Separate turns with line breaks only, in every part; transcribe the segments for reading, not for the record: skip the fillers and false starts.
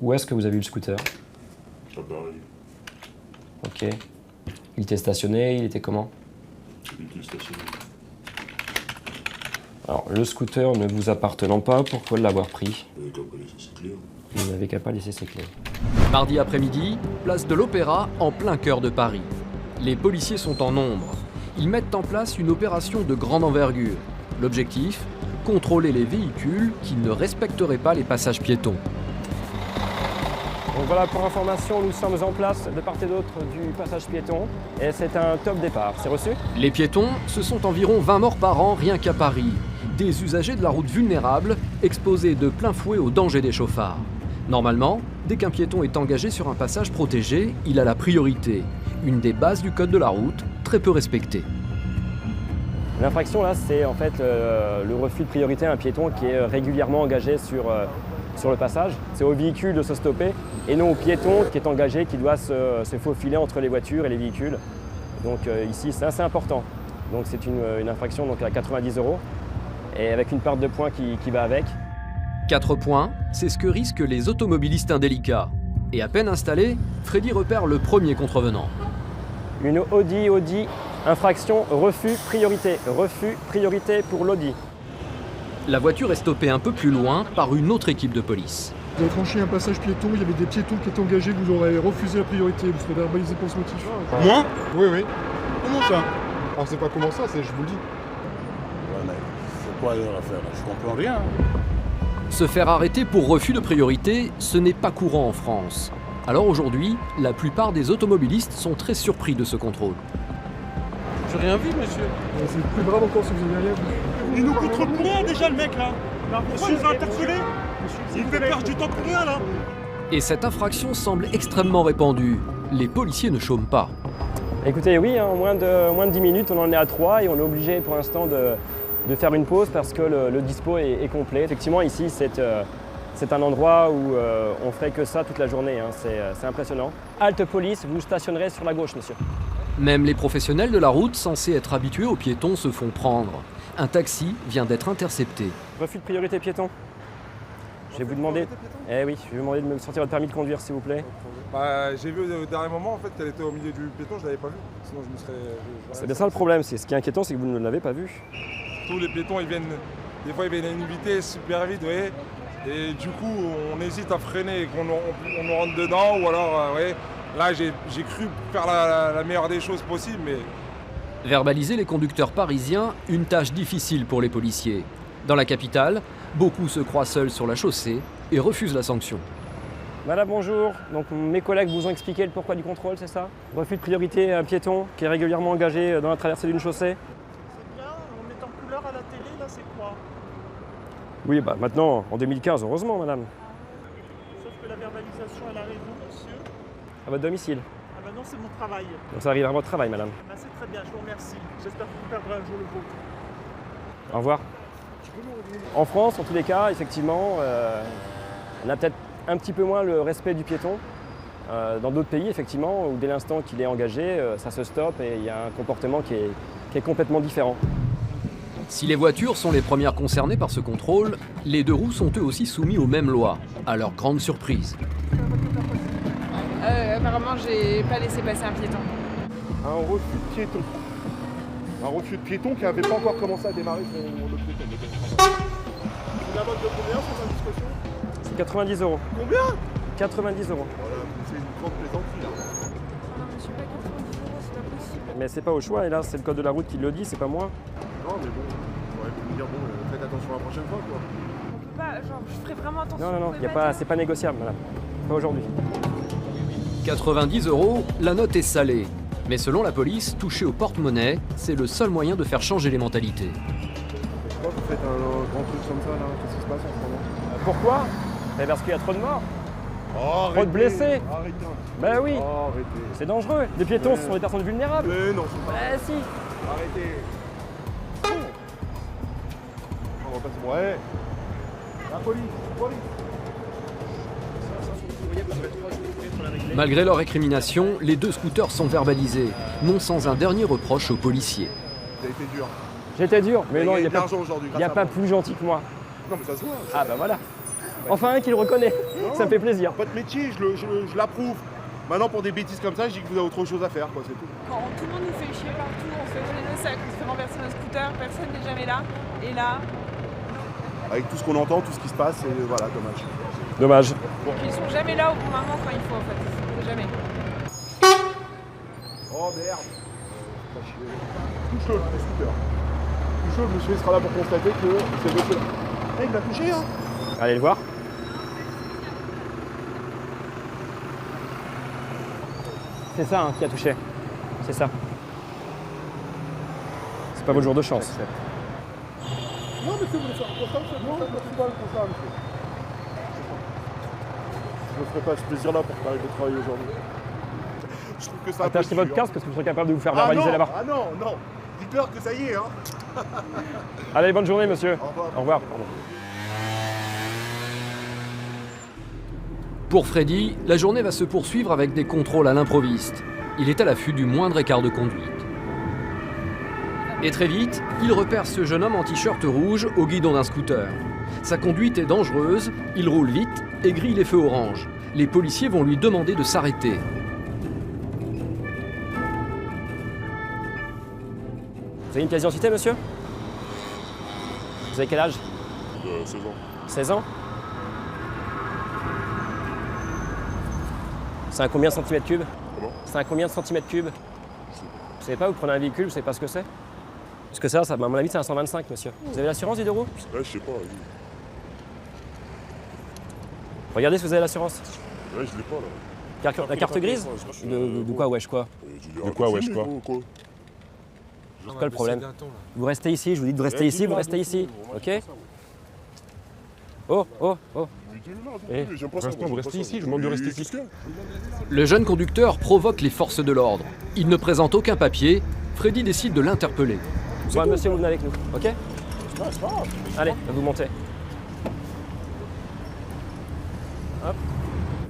Où est-ce que vous avez eu le scooter?
À Paris.
Ok. Il était stationné, il était comment?
Il était stationné.
Alors, le scooter ne vous appartenant pas, pourquoi l'avoir pris?
Il n'a pas laissé ses clés.
Vous n'avez qu'à pas laisser ses clés.
Mardi après-midi, place de l'Opéra, en plein cœur de Paris. Les policiers sont en nombre. Ils mettent en place une opération de grande envergure. L'objectif, contrôler les véhicules qui ne respecteraient pas les passages piétons.
Donc voilà, pour information, nous sommes en place de part et d'autre du passage piéton et c'est un top départ. C'est reçu?
Les piétons, ce sont environ 20 morts par an rien qu'à Paris. Des usagers de la route vulnérables, exposés de plein fouet aux dangers des chauffards. Normalement, dès qu'un piéton est engagé sur un passage protégé, il a la priorité. Une des bases du code de la route, très peu respectée.
L'infraction là, c'est en fait le refus de priorité à un piéton qui est régulièrement engagé sur le passage. C'est au véhicule de se stopper et non au piéton qui est engagé, qui doit se faufiler entre les voitures et les véhicules. Donc ici, c'est assez important. Donc c'est une infraction donc, à 90 € et avec une part de points qui va avec.
4 points, c'est ce que risquent les automobilistes indélicats. Et à peine installé, Freddy repère le premier contrevenant.
Une Audi, infraction refus priorité pour l'Audi.
La voiture est stoppée un peu plus loin par une autre équipe de police.
Vous avez franchi un passage piéton, il y avait des piétons qui étaient engagés, vous aurez refusé la priorité, vous serez verbalisé pour ce motif.
Moi? Oui, oui. Comment ça? On sait pas comment ça, je vous le dis.
Ouais, mais c'est quoi l'affaire? Je comprends rien.
Se faire arrêter pour refus de priorité, ce n'est pas courant en France. Alors aujourd'hui, la plupart des automobilistes sont très surpris de ce contrôle.
J'ai rien vu, monsieur.
C'est plus grave encore si vous avez rien vu.
Il nous contrôle pour rien déjà le mec là. Pourquoi il nous a interpellés? Il fait perdre du temps pour rien là.
Et cette infraction semble extrêmement répandue. Les policiers ne chôment pas.
Écoutez, oui, en moins de 10 minutes, on en est à 3 et on est obligé pour l'instant de faire une pause parce que le dispo est complet. Effectivement, ici, c'est un endroit où on ferait que ça toute la journée. Hein. C'est impressionnant. Halte police, vous stationnerez sur la gauche, monsieur.
Même les professionnels de la route, censés être habitués aux piétons, se font prendre. Un taxi vient d'être intercepté.
Refus de priorité piéton. Je vais vous demander. Eh oui, je vais vous demander de me sortir votre permis de conduire, s'il vous plaît.
Bah, j'ai vu au dernier moment en fait qu'elle était au milieu du piéton, je l'avais pas vu. Sinon je me serais.
C'est bien ça le problème. Ce qui est inquiétant, c'est que vous ne l'avez pas vu.
Tous les piétons, des fois ils viennent à une vitesse super vite, vous voyez. Et du coup, on hésite à freiner et qu'on on rentre dedans ou alors, vous voyez. Là, j'ai cru faire la meilleure des choses possible, mais.
Verbaliser les conducteurs parisiens, une tâche difficile pour les policiers. Dans la capitale, beaucoup se croient seuls sur la chaussée et refusent la sanction.
Madame, bonjour. Donc mes collègues vous ont expliqué le pourquoi du contrôle, c'est ça? Refus de priorité à un piéton qui est régulièrement engagé dans la traversée d'une chaussée.
C'est bien, on met en couleur à la télé là, c'est quoi?
Oui, bah maintenant, en 2015, heureusement, madame.
Sauf que la verbalisation, elle arrive où, monsieur?
À votre domicile.
Ah bah non, c'est mon travail.
Donc ça arrive à votre travail, madame.
Bah c'est très bien, je vous remercie. J'espère que vous perdrez un jour le vôtre.
Au revoir. En France, en tous les cas, effectivement, on a peut-être un petit peu moins le respect du piéton. Dans d'autres pays, effectivement, où dès l'instant qu'il est engagé, ça se stoppe et il y a un comportement qui est complètement différent.
Si les voitures sont les premières concernées par ce contrôle, les deux roues sont eux aussi soumis aux mêmes lois, à leur grande surprise.
Apparemment, j'ai pas laissé passer un piéton.
Un refus de piéton. Un refus de piéton qui n'avait pas encore commencé à démarrer le piéton.
Une amende de combien sans indiscrétion?
C'est 90 €.
Combien?
90 €.
Voilà, c'est une grande plaisanterie là.
Non, monsieur, pas 90 €, c'est pas possible.
Mais c'est pas au choix, et là, c'est le code de la route qui le dit, c'est pas moi.
Non mais bon, on aurait pu me dire bon, faites attention la prochaine fois quoi.
On peut pas, genre, je ferai vraiment attention.
Non, non, non,
vous pouvez
c'est pas négociable, madame. Pas aujourd'hui.
90 €, la note est salée. Mais selon la police, toucher au porte-monnaie, c'est le seul moyen de faire changer les mentalités.
Pourquoi vous faites un grand truc comme ça là? Qu'est-ce qui se passe en ce moment?
Pourquoi? Parce qu'il y a trop de morts.
Oh,
Trop de blessés.
Arrêtez.
Ben oui,
Oh, arrêtez.
c'est dangereux. Les piétons, ce sont des personnes vulnérables.
Mais non, c'est pas.
Ben si.
Arrêtez. On va passer. Ouais. La police.
Malgré leur récrimination, les deux scooters sont verbalisés, non sans un dernier reproche aux policiers.
Ça a été dur.
J'étais dur, mais non, il n'y a
de
pas,
l'argent aujourd'hui.
il y a pas plus gentil que moi.
Non mais ça se voit.
Ah ben voilà. Enfin un qui le reconnaît.
Non
Ça me fait plaisir.
Votre métier, je l'approuve. Maintenant, pour des bêtises comme ça, je dis que vous avez autre chose à faire, quoi, c'est tout.
Quand tout le monde nous fait chier partout, on se fait voler nos sacs, on se fait renverser nos scooters, personne n'est jamais là. Et là,
Avec tout ce qu'on entend, tout ce qui se passe, et voilà, dommage.
Dommage.
ils sont jamais là au bon moment quand il faut en fait. Jamais.
Oh merde. Pas chier. Touche-le, le scooter. Touche-le, le monsieur sera là pour constater que c'est le monsieur. Eh, il m'a touché, hein.
Allez le voir. C'est ça qui a touché. C'est ça. C'est pas votre jour de chance.
Non, monsieur, vous voulez faire un constat, monsieur? Non, merci pas le constat, monsieur. Je ne ferai pas ce plaisir-là pour m'arrêter de travailler aujourd'hui. Je trouve que ça.
Attachez votre casque parce que je serai capable de vous faire verbaliser là-bas.
Ah non, non. Dites-leur que ça y est, hein.
Allez, bonne journée, monsieur.
Au revoir.
Au revoir. Pardon.
Pour Freddy, la journée va se poursuivre avec des contrôles à l'improviste. Il est à l'affût du moindre écart de conduite. Et très vite, il repère ce jeune homme en t-shirt rouge au guidon d'un scooter. Sa conduite est dangereuse, il roule vite et grille les feux orange. Les policiers vont lui demander de s'arrêter.
Vous avez une pièce d'identité, monsieur? Vous avez quel âge?
16 ans.
16 ans? C'est un combien de centimètres cubes?
Comment?
C'est un combien de centimètres cubes? Vous savez pas, vous prenez un véhicule, vous savez pas ce que c'est? Parce que ça, à mon avis, c'est un 125, monsieur. Vous avez l'assurance du deux roues?
Ouais, je sais pas.
Regardez si vous avez l'assurance.
Ouais, je l'ai pas là.
La carte grise? De quoi, wesh, quoi?
De quoi, wesh, quoi?
C'est quoi le problème? Vous restez ici, je vous dis de rester ici, vous restez ici. Ok? Oh, oh, oh. Eh.
J'aime pas ça. Vous restez ici, je vous demande de rester ici.
Le jeune conducteur provoque les forces de l'ordre. Il ne présente aucun papier. Freddy décide de l'interpeller.
Ouais, monsieur, vous venez avec nous, ok? Allez, vous montez. Hop.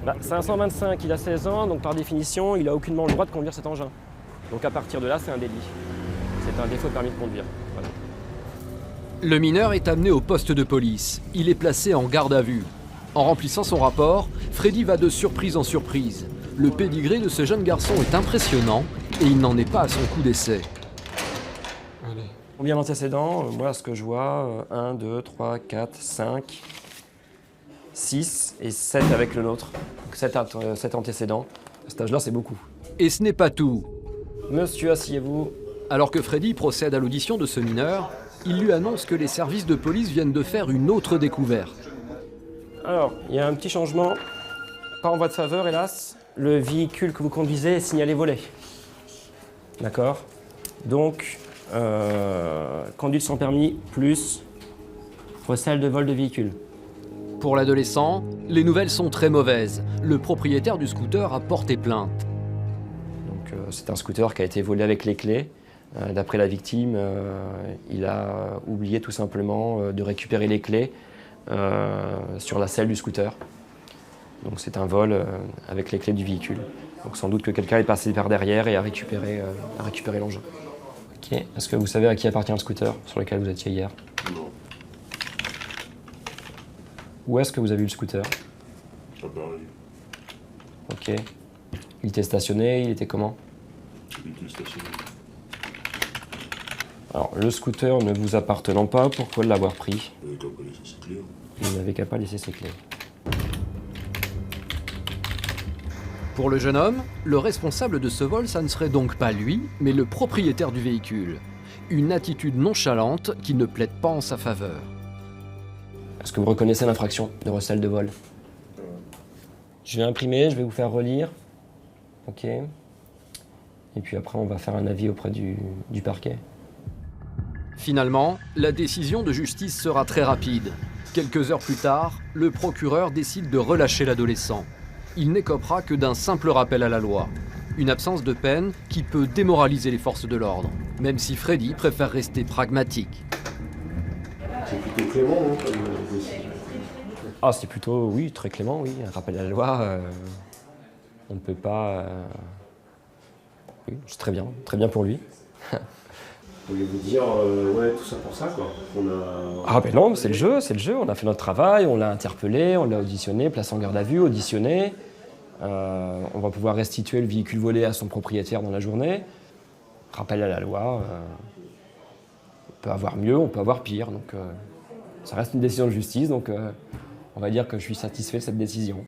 Bah, c'est un 125, il a 16 ans, donc par définition, il a aucunement le droit de conduire cet engin. Donc à partir de là, c'est un délit. C'est un défaut de permis de conduire. Voilà.
Le mineur est amené au poste de police. Il est placé en garde à vue. En remplissant son rapport, Freddy va de surprise en surprise. Le pédigré de ce jeune garçon est impressionnant et il n'en est pas à son coup d'essai.
Combien d'antécédents? Moi, ce que je vois, 1, 2, 3, 4, 5, 6 et 7 avec le nôtre. Donc 7 antécédents. À cet âge-là, c'est beaucoup.
Et ce n'est pas tout.
Monsieur, asseyez-vous.
Alors que Freddy procède à l'audition de ce mineur, il lui annonce que les services de police viennent de faire une autre découverte.
Alors, il y a un petit changement. Pas en votre faveur, hélas. Le véhicule que vous conduisez est signalé volé. D'accord? Donc, conduite sans permis plus recel de vol de véhicule.
Pour l'adolescent, les nouvelles sont très mauvaises. Le propriétaire du scooter a porté plainte.
Donc, c'est un scooter qui a été volé avec les clés. D'après la victime, il a oublié tout simplement de récupérer les clés sur la selle du scooter. Donc c'est un vol avec les clés du véhicule. Donc sans doute que quelqu'un est passé par derrière et a récupéré l'engin. Ok. Est-ce que vous savez à qui appartient le scooter sur lequel vous étiez hier?
Non.
Où est-ce que vous avez eu le scooter?
À Paris.
Ok. Il était stationné, il était comment?
Il était stationné.
Alors, le scooter ne vous appartenant pas, pourquoi l'avoir pris?
Il n'avait qu'à pas laisser ses clés.
Vous n'avez qu'à pas laisser ses clés.
Pour le jeune homme, le responsable de ce vol, ça ne serait donc pas lui, mais le propriétaire du véhicule. Une attitude nonchalante qui ne plaide pas en sa faveur.
Est-ce que vous reconnaissez l'infraction de recel de vol? Je vais imprimer, je vais vous faire relire. Ok. Et puis après, on va faire un avis auprès du parquet.
Finalement, la décision de justice sera très rapide. Quelques heures plus tard, le procureur décide de relâcher l'adolescent. Il n'écopera que d'un simple rappel à la loi. Une absence de peine qui peut démoraliser les forces de l'ordre, même si Freddy préfère rester pragmatique.
C'est plutôt clément, non, comme décision?
Ah, c'est plutôt, oui, très clément, oui. Un rappel à la loi, on ne peut pas... Oui, c'est très bien pour lui.
Pourriez-vous dire, ouais, tout ça pour ça, quoi.
Ah ben non, c'est le jeu, on a fait notre travail, on l'a interpellé, on l'a auditionné, placé en garde à vue, auditionné. On va pouvoir restituer le véhicule volé à son propriétaire dans la journée. Rappel à la loi, on peut avoir mieux, on peut avoir pire, donc ça reste une décision de justice, donc on va dire que je suis satisfait de cette décision.